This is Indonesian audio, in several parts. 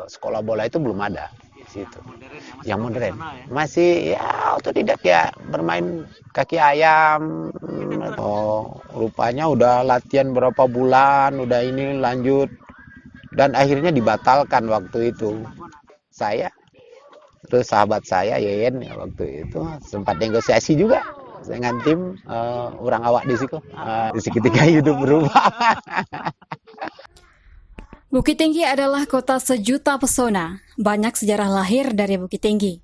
sekolah bola itu belum ada di situ. Yang modern, Yang modern ya, masih konvensional ya. masih ya otodidak ya, bermain kaki ayam. Oh, rupanya udah latihan berapa bulan, udah ini lanjut dan akhirnya dibatalkan waktu itu. Saya terus sahabat saya Yeyen ya, waktu itu sempat negosiasi juga dengan tim orang awak di situ. Di seketika hidup berubah. Bukit Tinggi adalah kota sejuta pesona. Banyak sejarah lahir dari Bukit Tinggi.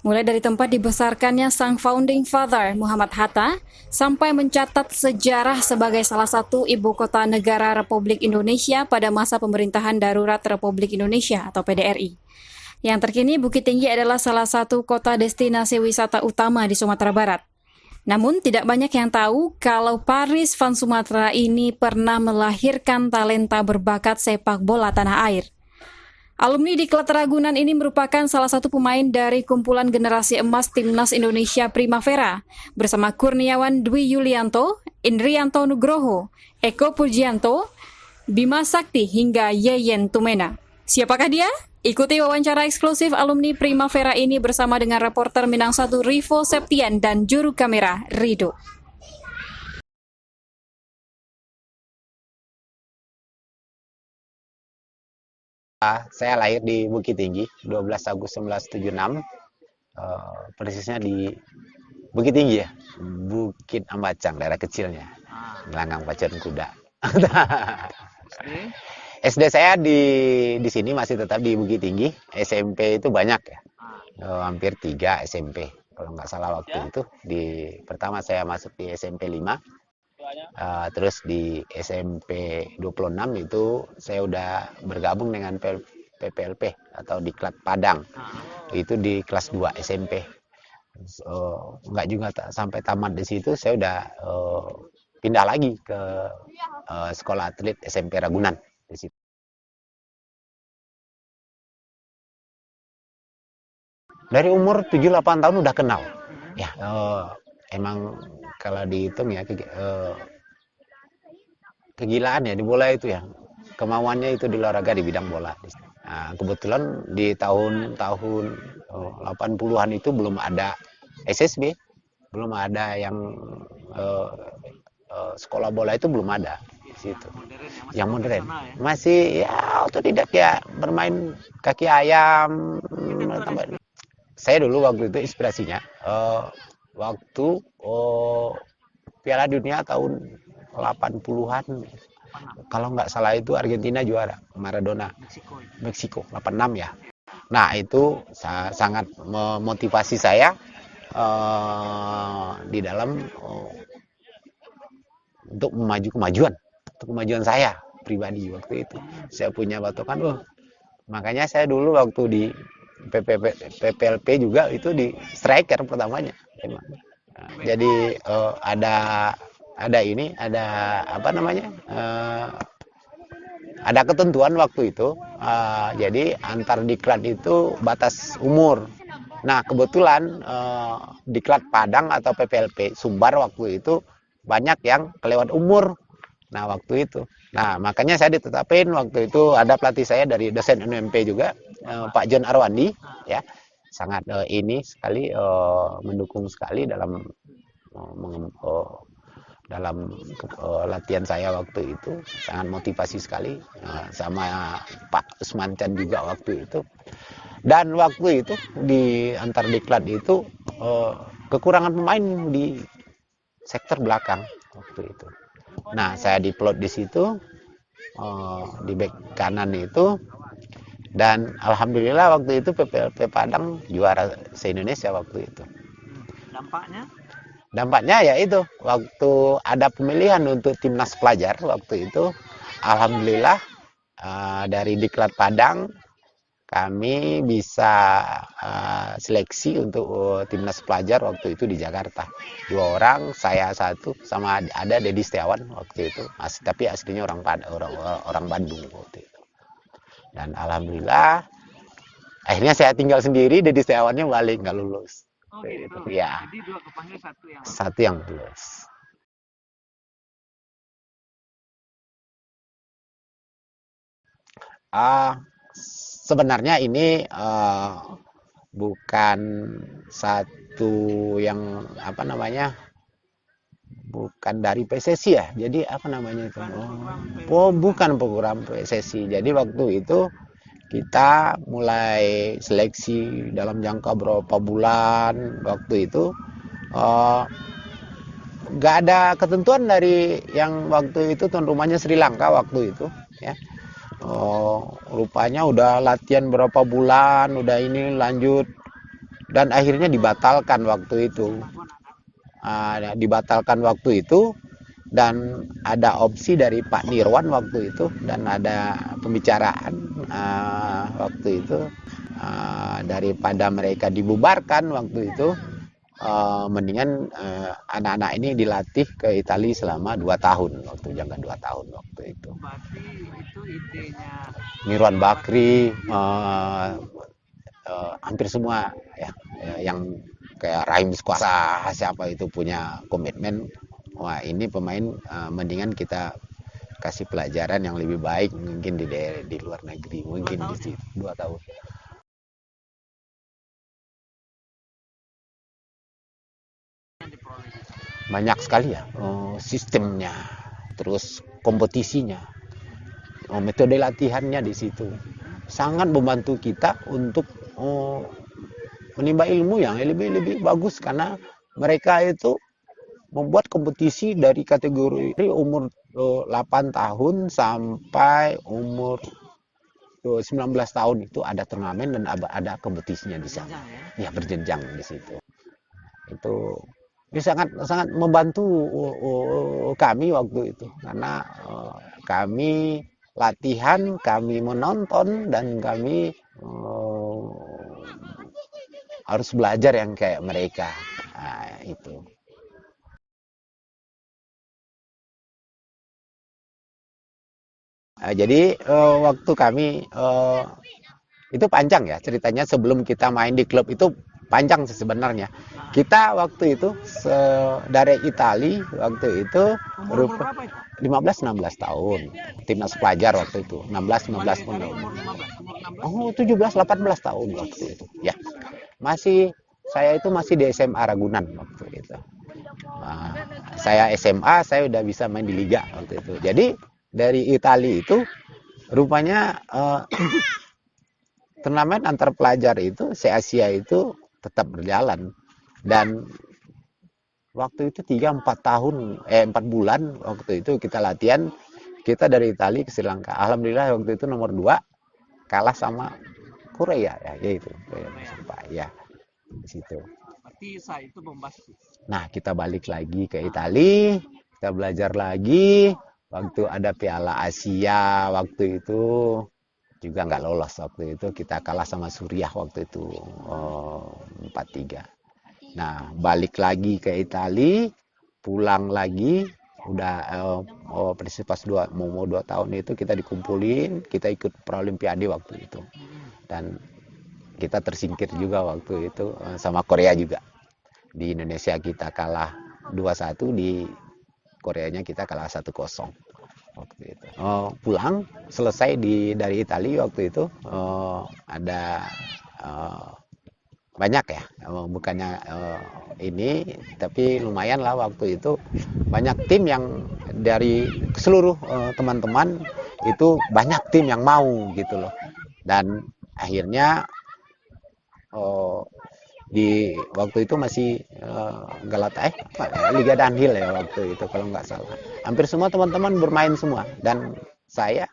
Mulai dari tempat dibesarkannya sang founding father Muhammad Hatta, sampai mencatat sejarah sebagai salah satu ibu kota negara Republik Indonesia pada masa pemerintahan darurat Republik Indonesia atau PDRI. Yang terkini, Bukit Tinggi adalah salah satu kota destinasi wisata utama di Sumatera Barat. Namun tidak banyak yang tahu kalau Paris Van Sumatera ini pernah melahirkan talenta berbakat sepak bola tanah air. Alumni Diklat Ragunan ini merupakan salah satu pemain dari kumpulan generasi emas Timnas Indonesia Primavera bersama Kurniawan Dwi Yulianto, Indrianto Nugroho, Eko Pujianto, Bima Sakti hingga Yeyen Tumena. Siapakah dia? Ikuti wawancara eksklusif alumni Primavera ini bersama dengan reporter Minang 1 Rivo Septian dan juru kamera Rido. Saya lahir di Bukit Tinggi 12 Agustus 1976, persisnya di Bukit Tinggi ya, Bukit Ambacang, daerah kecilnya, Gelanggang Pacuan Kuda. SD saya di sini masih tetap di Bukit Tinggi. SMP itu banyak ya, hampir 3 SMP kalau nggak salah waktu itu. Pertama saya masuk di SMP 5, terus di SMP 26 itu saya udah bergabung dengan PPLP atau Diklat Padang. Itu di kelas 2 SMP. Nggak juga sampai tamat di situ, saya udah pindah lagi ke sekolah atlet SMP Ragunan di situ. Dari umur 7-8 tahun udah kenal. Ya, emang kalau dihitung ya kegilaan ya di bola itu ya. Kemauannya itu di olahraga di bidang bola. Nah, kebetulan di tahun-tahun 80-an itu belum ada SSB, belum ada yang sekolah bola itu belum ada di situ. Yang modern, masih ya otodidak ya, bermain kaki ayam. Saya dulu waktu itu inspirasinya waktu Piala Dunia tahun 80-an, kalau nggak salah itu Argentina juara, Maradona, Meksiko 86 ya. Nah itu sangat memotivasi saya di dalam untuk kemajuan saya pribadi waktu itu. Saya punya patokan, makanya saya dulu waktu di PPLP juga itu di striker pertamanya. Jadi ada apa namanya? Ada ketentuan waktu itu. Jadi antar diklat itu batas umur. Nah kebetulan diklat Padang atau PPLP Sumbar waktu itu banyak yang kelewat umur. Nah waktu itu. Nah makanya saya ditetapin waktu itu, ada pelatih saya dari dosen NMP juga, Pak John Arwandi, ya sangat ini sekali mendukung sekali dalam latihan saya waktu itu, sangat motivasi sekali, sama Pak Usman Chan juga waktu itu. Dan waktu itu di antar diklat itu kekurangan pemain di sektor belakang waktu itu. Nah saya diplot di situ di back kanan itu, dan alhamdulillah waktu itu PPLP Padang juara se-Indonesia waktu itu. Dampaknya ya itu, waktu ada pemilihan untuk timnas pelajar waktu itu, alhamdulillah dari Diklat Padang kami bisa seleksi untuk timnas pelajar waktu itu di Jakarta. 2 orang, saya 1, sama ada Dedi Setiawan waktu itu. Tapi aslinya orang Bandung waktu itu. Dan alhamdulillah akhirnya saya tinggal sendiri, Dedi Setiawannya balik nggak lulus. Oh gitu. Ya. Jadi 2 kepanggil, 1 yang Satu yang lulus. sebenarnya ini bukan satu yang apa namanya, bukan dari PSSI ya. Jadi apa namanya itu? Oh, bukan program PSSI. Jadi waktu itu kita mulai seleksi dalam jangka berapa bulan. Waktu itu eh, nggak ada ketentuan dari yang waktu itu tuan rumahnya Sri Lanka waktu itu ya. Rupanya udah latihan berapa bulan, udah ini lanjut dan akhirnya dibatalkan waktu itu. Dibatalkan waktu itu dan ada opsi dari Pak Nirwan waktu itu dan ada pembicaraan waktu itu daripada mereka dibubarkan waktu itu mendingan anak-anak ini dilatih ke Italia selama 2 tahun waktu jangka 2 tahun waktu itu. Berarti itu idenya Nirwan Bakri hampir semua ya yang kayak Rahim Squasa siapa itu punya komitmen, wah ini pemain mendingan kita kasih pelajaran yang lebih baik mungkin di luar negeri mungkin di situ 2 tahun. Banyak sekali ya sistemnya, terus kompetisinya, metode latihannya di situ sangat membantu kita untuk menimba ilmu yang lebih bagus karena mereka itu membuat kompetisi dari kategori umur 8 tahun sampai umur 19 tahun itu ada turnamen dan ada kompetisinya di sana. Ya berjenjang di situ. Itu sangat sangat membantu kami waktu itu karena kami latihan, kami menonton dan kami harus belajar yang kayak mereka. Nah, itu. Jadi waktu kami itu panjang ya ceritanya sebelum kita main di klub itu panjang sebenarnya. Kita waktu itu dari Itali waktu itu umur berapa itu? 15-16 tahun. Timnas pelajar waktu itu 16-15 pun. Umur 15, Oh 17-18 tahun waktu itu. Ya saya itu masih di SMA Ragunan waktu itu. Saya SMA saya udah bisa main di liga waktu itu. Jadi dari Italia itu rupanya turnamen antar pelajar itu se-Asia itu tetap berjalan dan waktu itu 3-4 tahun 4 bulan waktu itu kita latihan, kita dari Italia ke Sri Lanka. Alhamdulillah waktu itu nomor 2 kalah sama Korea ya yaitu ya di situ. berarti saya itu bombastis. Nah, kita balik lagi ke Italia, kita belajar lagi. Waktu ada Piala Asia waktu itu juga nggak lolos waktu itu, kita kalah sama Suriah waktu itu 4-3. Nah, balik lagi ke Italia, pulang lagi, udah pas mau 2 tahun itu kita dikumpulin, kita ikut Paralimpiade waktu itu. Dan kita tersingkir juga waktu itu sama Korea juga. Di Indonesia kita kalah 2-1, di Koreanya kita kalah 1-0 waktu itu. Pulang selesai dari Italia waktu itu ada banyak ya, bukannya ini tapi lumayan lah waktu itu banyak tim yang dari seluruh teman-teman itu banyak tim yang mau gitu loh dan akhirnya di waktu itu masih Liga Danhil ya waktu itu kalau nggak salah. Hampir semua teman-teman bermain semua dan saya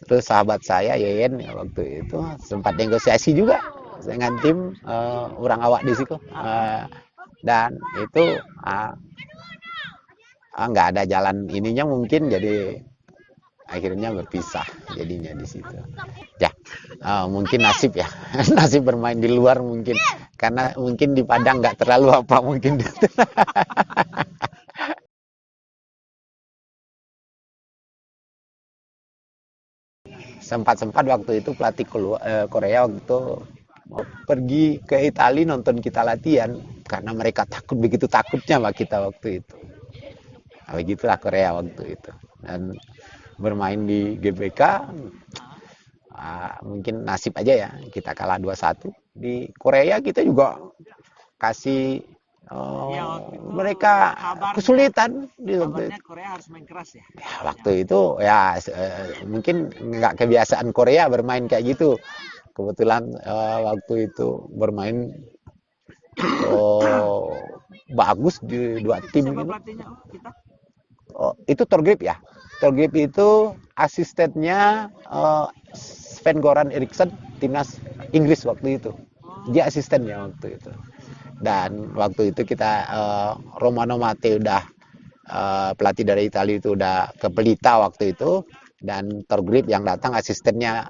terus sahabat saya Yeyen ya, waktu itu sempat negosiasi juga dengan tim orang awak di situ dan itu nggak ada jalan ininya mungkin jadi akhirnya berpisah jadinya di situ. Ya, mungkin nasib ya, nasib bermain di luar mungkin karena mungkin di Padang nggak terlalu apa mungkin. Sempat-sempat waktu itu pelatih Korea waktu itu pergi ke Italia nonton kita latihan karena mereka begitu takutnya sama kita waktu itu. Nah, begitulah Korea waktu itu dan bermain di GBK mungkin nasib aja ya kita kalah 2-1. Di Korea kita juga kasih Iya, waktu itu mereka kesulitan di waktu kabarnya itu. Korea harus main keras ya. Ya, waktu itu ya mungkin nggak kebiasaan Korea bermain kayak gitu. Kebetulan waktu itu bermain bagus di dua tim Siapa gitu. pelatihnya kita? Itu Torgrip ya. Torgrip itu asistennya Sven-Goran Eriksson timnas Inggris waktu itu. Dia asistennya waktu itu. Dan waktu itu kita Romano Mate udah pelatih dari Italia itu udah ke Pelita waktu itu, dan Torgrip yang datang asistennya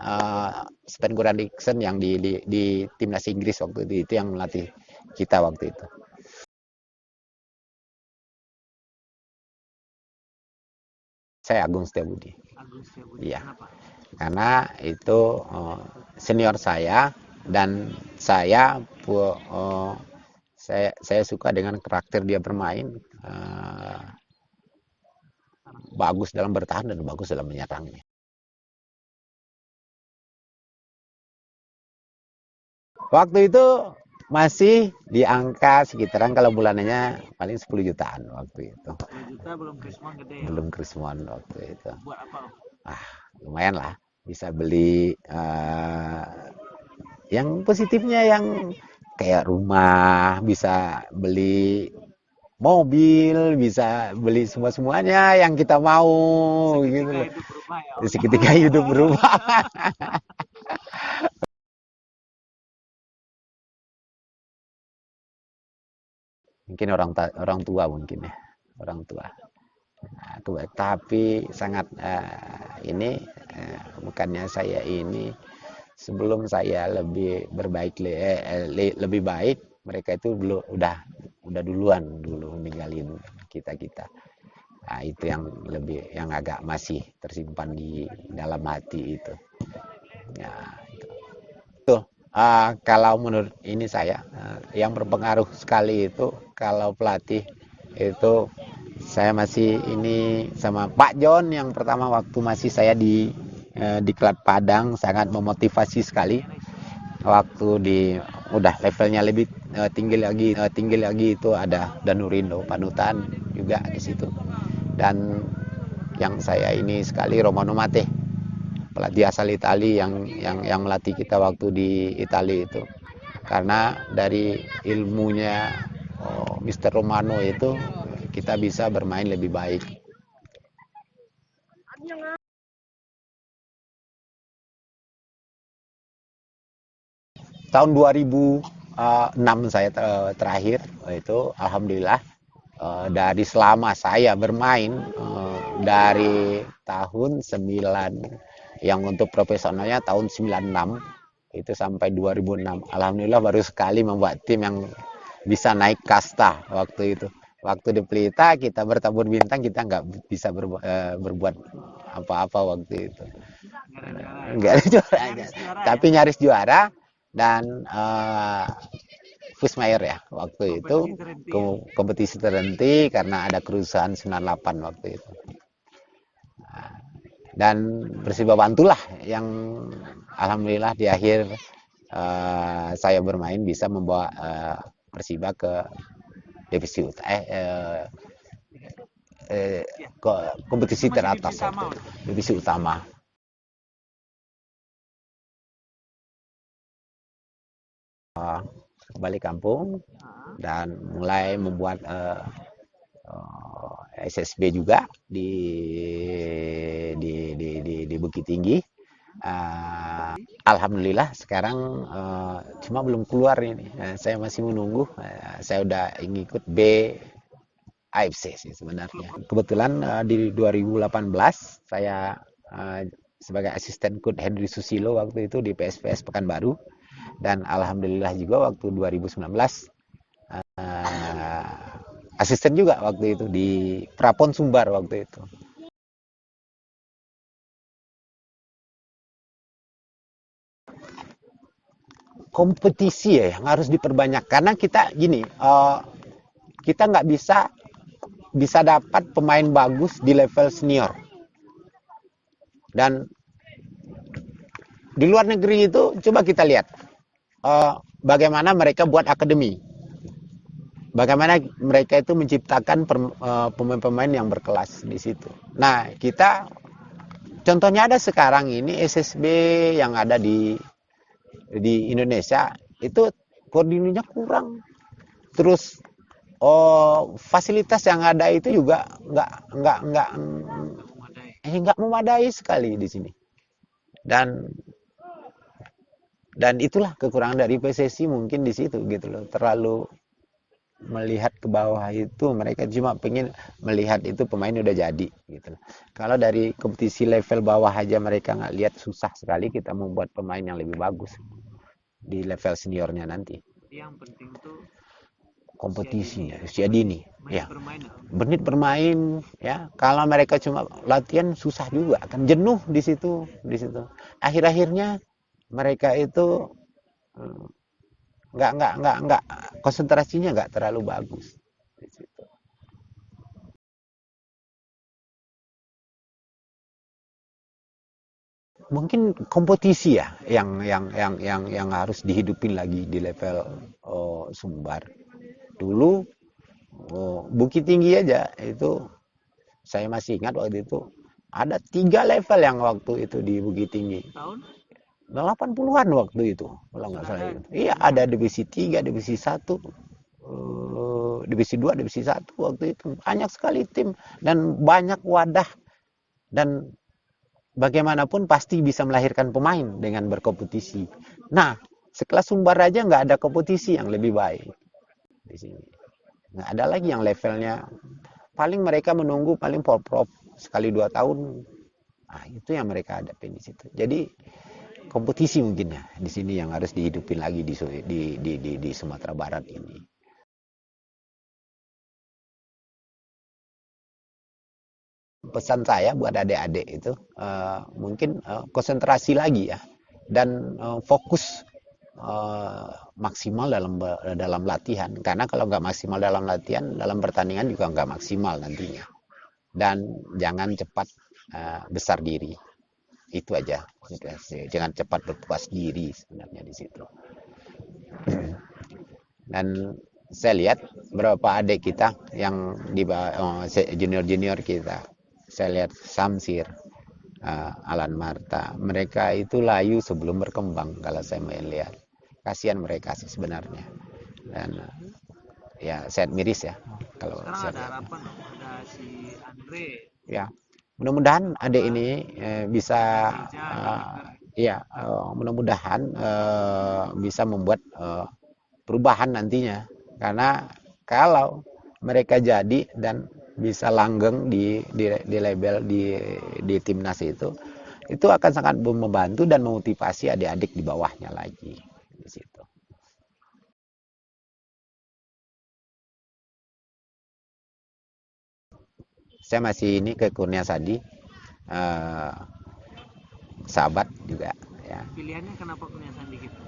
Sven-Goran Eriksson yang di timnas Inggris waktu itu yang melatih kita waktu itu. Saya Agung Setiabudi. Agus Setiabudi. Iya. Kenapa? Karena itu senior saya, dan saya saya suka dengan karakter dia bermain, bagus dalam bertahan dan bagus dalam menyerang. Waktu itu masih di angka sekitaran, kalau bulanannya paling 10 jutaan waktu itu. 10 juta belum Krismon gede ya. Belum Krismon waktu itu. Buat apa? Lumayan lah, bisa beli yang positifnya, yang kayak rumah, bisa beli mobil, bisa beli semuanya yang kita mau gitu loh. Hidup berubah ya. Seketika hidup berubah. Mungkin orang tua mungkin ya, orang tua. Tapi sangat ini bukannya saya ini, sebelum saya lebih berbaik lebih baik, mereka itu udah duluan ninggalin kita. Nah, itu yang agak masih tersimpan di dalam hati itu. Ya, itu. Tuh, kalau menurut ini saya yang berpengaruh sekali itu kalau pelatih itu, saya masih ini sama Pak John yang pertama waktu masih saya di Klat Padang, sangat memotivasi sekali. Waktu udah levelnya lebih tinggi lagi itu ada Danurindo panutan juga di situ. Dan yang saya ini sekali Romano Mate, pelatih asal Italia yang melatih kita waktu di Italia itu. Karena dari ilmunya Mr. Romano itu kita bisa bermain lebih baik. Tahun 2006 saya terakhir itu, alhamdulillah dari selama saya bermain dari tahun 9 yang untuk profesionalnya tahun 96 itu sampai 2006, alhamdulillah baru sekali membuat tim yang bisa naik kasta waktu itu. Waktu di Pelita kita bertabur bintang, kita nggak bisa berbuat apa-apa waktu itu. Nggak ada juaranya, tapi nyaris juara. Dan Fusmayer ya waktu itu kompetisi terhenti karena ada kerusuhan 98 waktu itu. Dan Persiba Bantulah yang alhamdulillah di akhir saya bermain bisa membawa Persiba ke divisi ke kompetisi teratas, divisi utama. Balik kampung dan mulai membuat SSB juga di Bukit Tinggi. Alhamdulillah sekarang cuma belum keluar ini. Saya masih menunggu. Saya udah ngikut B AFC sih sebenarnya. Kebetulan di 2018 saya sebagai asisten coach Henry Susilo waktu itu di PSPS Pekanbaru. Dan alhamdulillah juga waktu 2019 asisten juga waktu itu di Prapon Sumbar waktu itu. Kompetisi ya yang harus diperbanyak, karena kita gini, kita nggak bisa dapat pemain bagus di level senior. Dan di luar negeri itu coba kita lihat bagaimana mereka buat akademi, bagaimana mereka itu menciptakan pemain-pemain yang berkelas di situ. Nah, kita contohnya ada sekarang ini SSB yang ada di Indonesia itu koordinasinya kurang. Terus fasilitas yang ada itu juga nggak memadai sekali di sini. Dan itulah kekurangan dari PSSI mungkin di situ gitu loh. Terlalu melihat ke bawah itu, mereka cuma pengen melihat itu pemain udah jadi gitu loh. Kalau dari kompetisi level bawah aja mereka nggak lihat, susah sekali kita membuat pemain yang lebih bagus di level seniornya nanti. Yang penting tuh Kompetisi usia dini ya, bermain. menit bermain ya. Kalau mereka cuma latihan susah juga, akan jenuh di situ. Akhir-akhirnya mereka itu nggak konsentrasinya nggak terlalu bagus di situ. Mungkin kompetisi ya yang harus dihidupin lagi di level Sumbar. Dulu Bukit Tinggi aja itu saya masih ingat waktu itu ada 3 level yang waktu itu di Bukit Tinggi. Tahun 80-an waktu itu kalau nggak salah itu. Iya, ada divisi 3, divisi 1, divisi 2, divisi 1 waktu itu. Banyak sekali tim dan banyak wadah, dan bagaimanapun pasti bisa melahirkan pemain dengan berkompetisi. Nah, sekelas Sumbar aja nggak ada kompetisi yang lebih baik di sini. Nggak ada lagi yang levelnya. Paling mereka menunggu paling Porprov sekali 2 tahun. Nah, itu yang mereka hadapi di situ. Jadi kompetisi mungkin ya di sini yang harus dihidupin lagi di Sumatera Barat ini. Pesan saya buat adik-adik itu mungkin konsentrasi lagi ya, dan fokus maksimal dalam latihan, karena kalau nggak maksimal dalam latihan, dalam pertandingan juga nggak maksimal nantinya. Dan jangan cepat besar diri, itu aja. Jangan cepat berpuas diri sebenarnya di situ. Dan saya lihat beberapa adik kita yang di junior kita, saya lihat Samsir, Alan Marta, mereka itu layu sebelum berkembang kalau saya melihat. Kasihan mereka sih sebenarnya. Dan ya saya miris ya kalau sekarang saya ada harapan, ada si Andre. Ya, mudah-mudahan adik ini bisa mudah-mudahan bisa membuat perubahan nantinya. Karena kalau mereka jadi dan bisa langgeng di label di timnas itu akan sangat membantu dan memotivasi adik-adik di bawahnya lagi di situ. Saya masih ini ke Kurnia Sadi, sahabat juga ya. Pilihannya kenapa Kurnia Sadi gitu?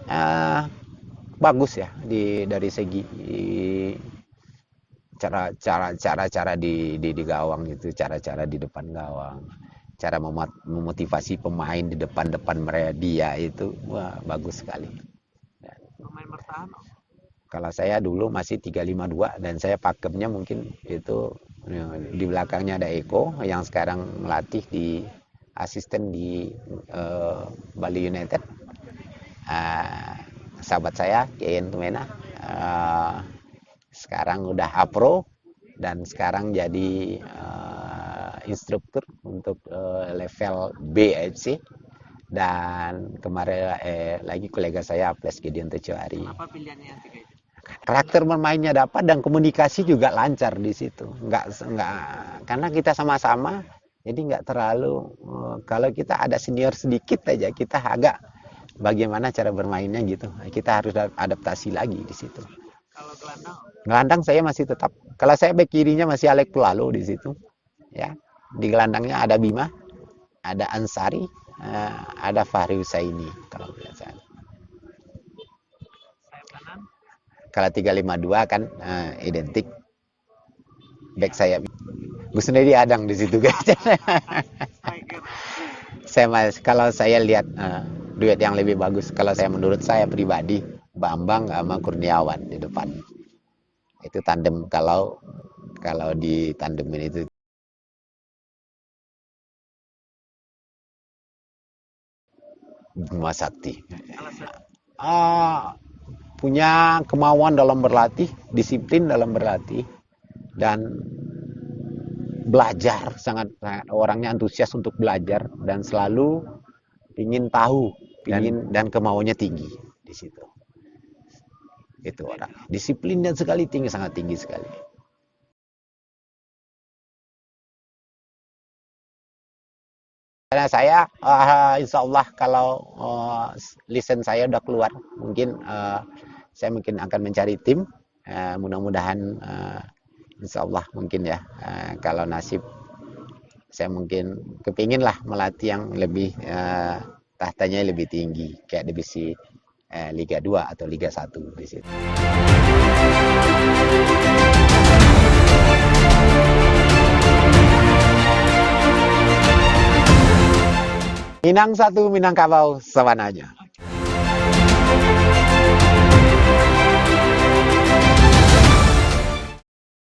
Bagus ya dari segi cara di gawang gitu, cara di depan gawang, cara memotivasi pemain di depan dia itu bagus sekali. Pemain bertahan? Kalau saya dulu masih 352 dan saya pakemnya mungkin itu di belakangnya ada Eko yang sekarang melatih di asisten di Bali United. Sahabat saya Kian Tumena sekarang udah Apro dan sekarang jadi instruktur untuk level B AFC. Dan kemarin lagi kolega saya Aples Gideon Tecuari. Apa pilihannya yang 3 itu? Karakter bermainnya dapat dan komunikasi juga lancar di situ. Nggak karena kita sama-sama, jadi nggak terlalu kalau kita ada senior sedikit aja kita agak bagaimana cara bermainnya gitu. Kita harus adaptasi lagi di situ. Kalau gelandang saya masih tetap. Kalau saya bek kirinya masih Alek Pulalo di situ. Ya, di gelandangnya ada Bima, ada Ansari, ada Fahri Husaini kalau biasa. Kalau 352 kan identik back saya Gusnedi Adang di situ guys. Kalau saya lihat duet yang lebih bagus. Kalau menurut saya pribadi, Bambang sama Kurniawan di depan. Itu tandem kalau di tandemin itu. Bima Sakti. Punya kemauan dalam berlatih, disiplin dalam berlatih, dan belajar, sangat orangnya antusias untuk belajar dan selalu ingin tahu, dan kemauannya tinggi di situ. Itu orang disiplinnya sekali tinggi, sangat tinggi sekali. Karena saya insya Allah kalau lisensi saya udah keluar, mungkin saya akan mencari tim, mudah-mudahan insya Allah mungkin ya, kalau nasib saya mungkin kepingin lah melatih yang lebih tahtanya lebih tinggi, kayak divisi Liga 2 atau Liga 1 di situ. Minang 1, Minangkabau, sewananya.